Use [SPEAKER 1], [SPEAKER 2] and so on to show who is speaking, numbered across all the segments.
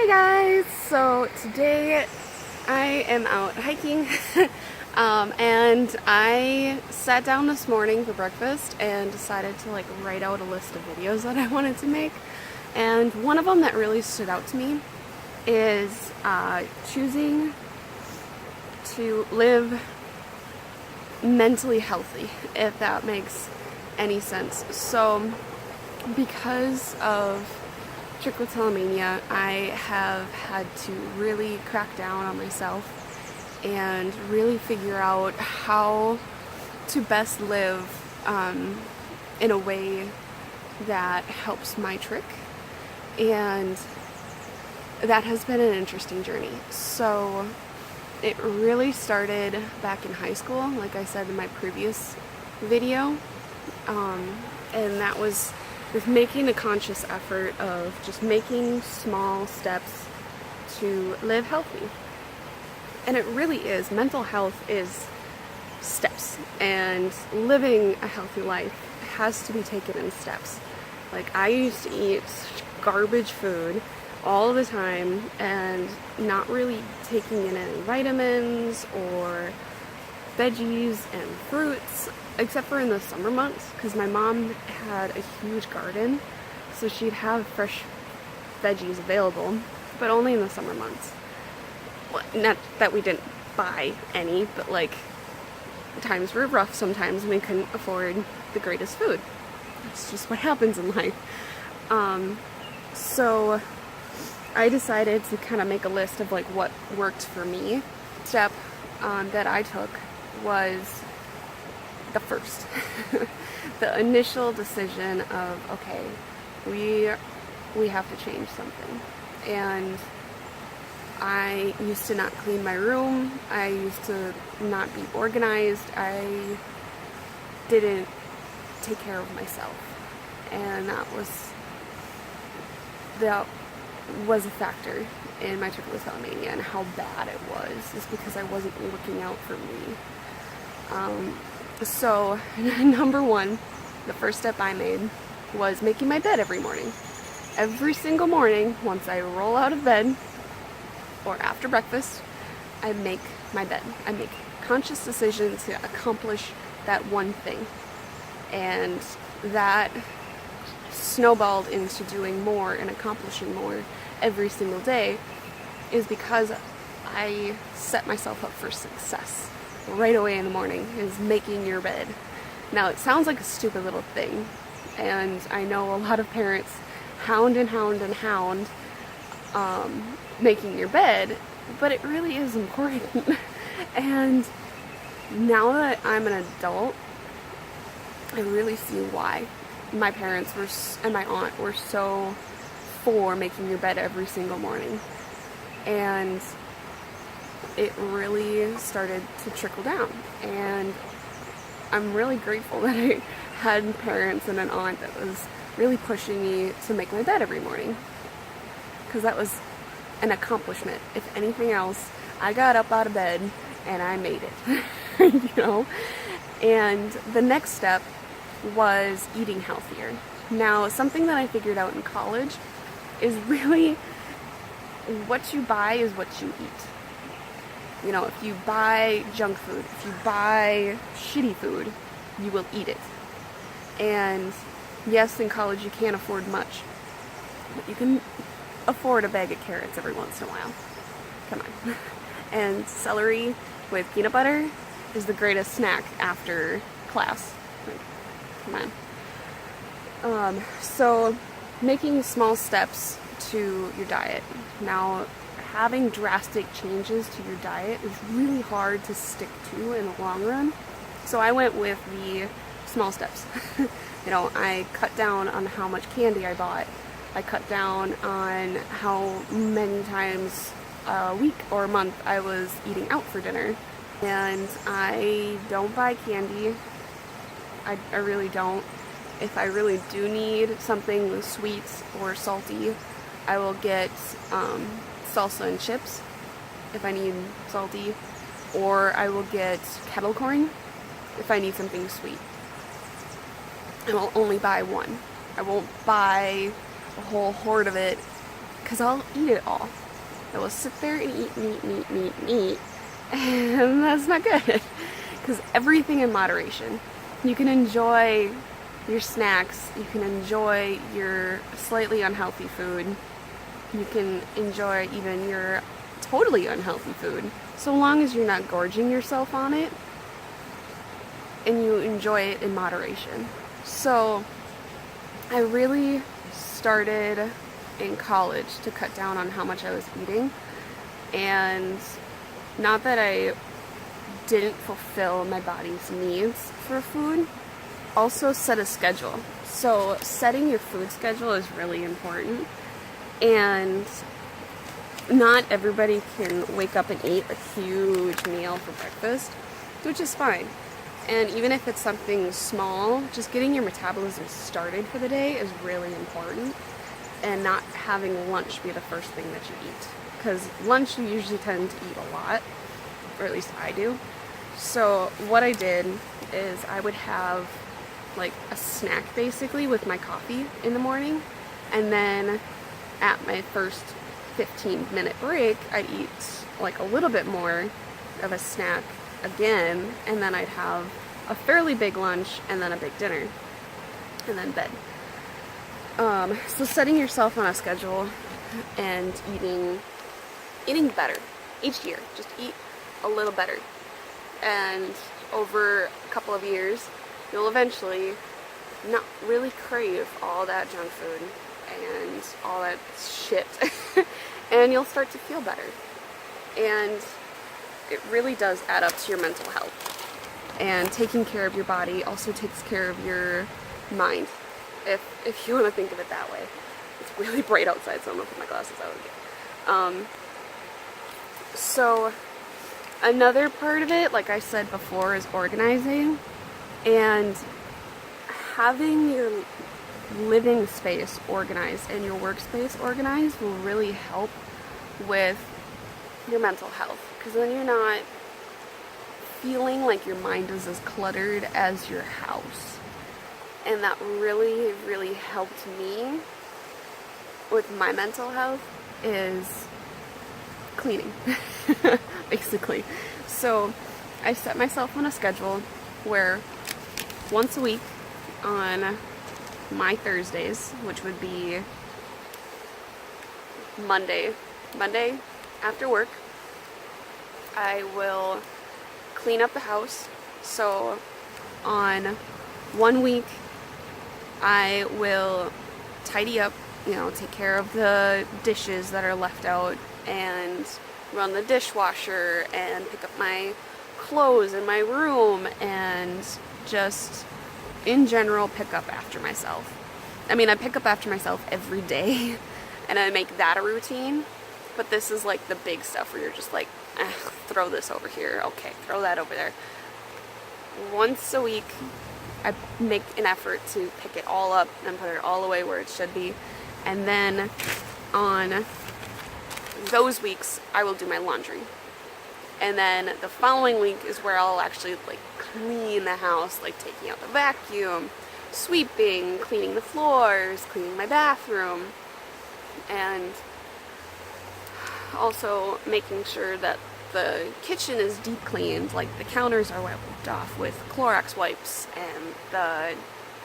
[SPEAKER 1] Hey guys! So today I am out hiking and I sat down this morning for breakfast and decided to write out a list of videos that I wanted to make. And one of them that really stood out to me is choosing to live mentally healthy, if that makes any sense. So because of trichotillomania, I have had to really crack down on myself and really figure out how to best live in a way that helps my trick, and that has been an interesting journey. So it really started back in high school, like I said in my previous video, and that was with making a conscious effort of just making small steps to live healthy. And it really is, mental health is steps, and living a healthy life has to be taken in steps. Like, I used to eat garbage food all the time and not really taking in any vitamins or veggies and fruits, except for in the summer months, because my mom had a huge garden, so she'd have fresh veggies available, but only in the summer months. Well, not that we didn't buy any, but times were rough sometimes and we couldn't afford the greatest food. It's just what happens in life. So I decided to kind of make a list of what worked for me. Step that I took was the first. The initial decision of, okay, we have to change something. And I used to not clean my room. I used to not be organized. I didn't take care of myself. And that was a factor in my trichotillomania and how bad it was, is because I wasn't looking out for me. So number one, the first step I made was making my bed every morning. Every single morning, once I roll out of bed or after breakfast, I make my bed. I make conscious decisions to accomplish that one thing. And that snowballed into doing more and accomplishing more every single day, is because I set myself up for success right away in the morning, is making your bed. Now, it sounds like a stupid little thing, and I know a lot of parents hound making your bed, but it really is important. And now that I'm an adult, I really see why my parents and my aunt were so for making your bed every single morning. And it really started to trickle down. And I'm really grateful that I had parents and an aunt that was really pushing me to make my bed every morning, because that was an accomplishment. If anything else, I got up out of bed and I made it. And the next step was eating healthier. Now, something that I figured out in college is really what you buy is what you eat. If you buy junk food, if you buy shitty food, you will eat it. And yes, in college you can't afford much, but you can afford a bag of carrots every once in a while. Come on. And celery with peanut butter is the greatest snack after class. Come on. So making small steps to your diet. Now, having drastic changes to your diet is really hard to stick to in the long run. So I went with the small steps. I cut down on how much candy I bought. I cut down on how many times a week or a month I was eating out for dinner. And I don't buy candy. I really don't. If I really do need something sweet or salty, I will get salsa and chips if I need salty, or I will get kettle corn if I need something sweet. I will only buy one. I won't buy a whole hoard of it because I'll eat it all. I will sit there and eat, and eat, and that's not good. Because everything in moderation. You can enjoy your snacks, you can enjoy your slightly unhealthy food, you can enjoy even your totally unhealthy food, so long as you're not gorging yourself on it and you enjoy it in moderation. So I really started in college to cut down on how much I was eating, and not that I didn't fulfill my body's needs for food, also set a schedule. So setting your food schedule is really important, and not everybody can wake up and eat a huge meal for breakfast, which is fine. And even if it's something small, just getting your metabolism started for the day is really important, and not having lunch be the first thing that you eat. Because lunch you usually tend to eat a lot, or at least I do. So what I did is I would have like a snack basically with my coffee in the morning, and then at my first 15-minute break I'd eat like a little bit more of a snack again, and then I'd have a fairly big lunch and then a big dinner and then bed. So setting yourself on a schedule and eating better each year, just eat a little better, and over a couple of years you'll eventually not really crave all that junk food and all that shit and you'll start to feel better, and it really does add up to your mental health. And taking care of your body also takes care of your mind, if you want to think of it that way. It's really bright outside, so I'm going to put my glasses out again. So another part of it, like I said before, is organizing, and having your living space organized and your workspace organized will really help with your mental health, because then you're not feeling like your mind is as cluttered as your house. And that really, really helped me with my mental health, is cleaning, basically. So I set myself on a schedule where once a week on my Thursdays, which would be Monday after work, I will clean up the house. So on 1 week I will tidy up, take care of the dishes that are left out, and run the dishwasher, and pick up my clothes in my room, and just in general pick up after myself. I mean, I pick up after myself every day and I make that a routine, but this is like the big stuff where you're just like, throw this over here, okay, throw that over there. Once a week I make an effort to pick it all up and put it all away where it should be, and then on those weeks I will do my laundry. And then the following week is where I'll actually like clean the house, like taking out the vacuum, sweeping, cleaning the floors, cleaning my bathroom, and also making sure that the kitchen is deep cleaned, like the counters are wiped off with Clorox wipes, and the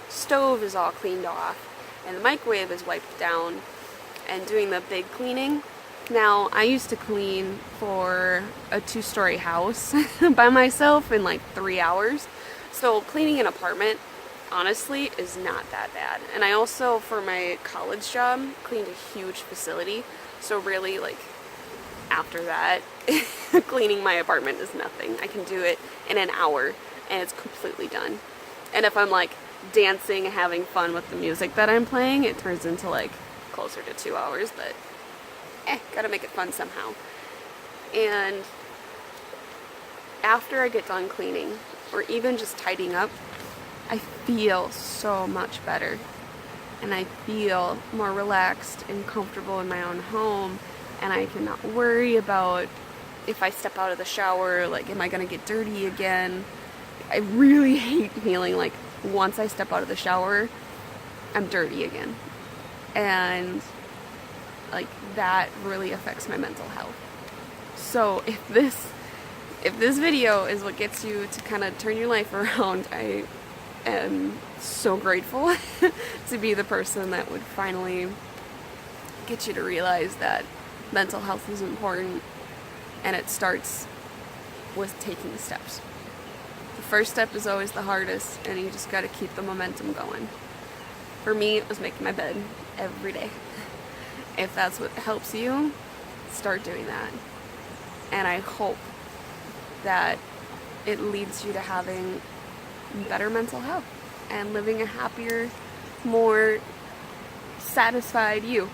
[SPEAKER 1] stove is all cleaned off, and the microwave is wiped down, and doing the big cleaning. Now, I used to clean for a 2-story house by myself in like 3 hours. So cleaning an apartment, honestly, is not that bad. And I also, for my college job, cleaned a huge facility. So really, like, after that, cleaning my apartment is nothing. I can do it in an hour and it's completely done. And if I'm like dancing, having fun with the music that I'm playing, it turns into like closer to 2 hours, but gotta make it fun somehow. And after I get done cleaning, or even just tidying up, I feel so much better. And I feel more relaxed and comfortable in my own home. And I cannot worry about if I step out of the shower, like, am I gonna get dirty again? I really hate feeling like once I step out of the shower, I'm dirty again. And like that really affects my mental health. So if this video is what gets you to kind of turn your life around, I am so grateful to be the person that would finally get you to realize that mental health is important, and it starts with taking steps. The first step is always the hardest, and you just got to keep the momentum going. For me, it was making my bed every day. If that's what helps you, start doing that. And I hope that it leads you to having better mental health and living a happier, more satisfied you.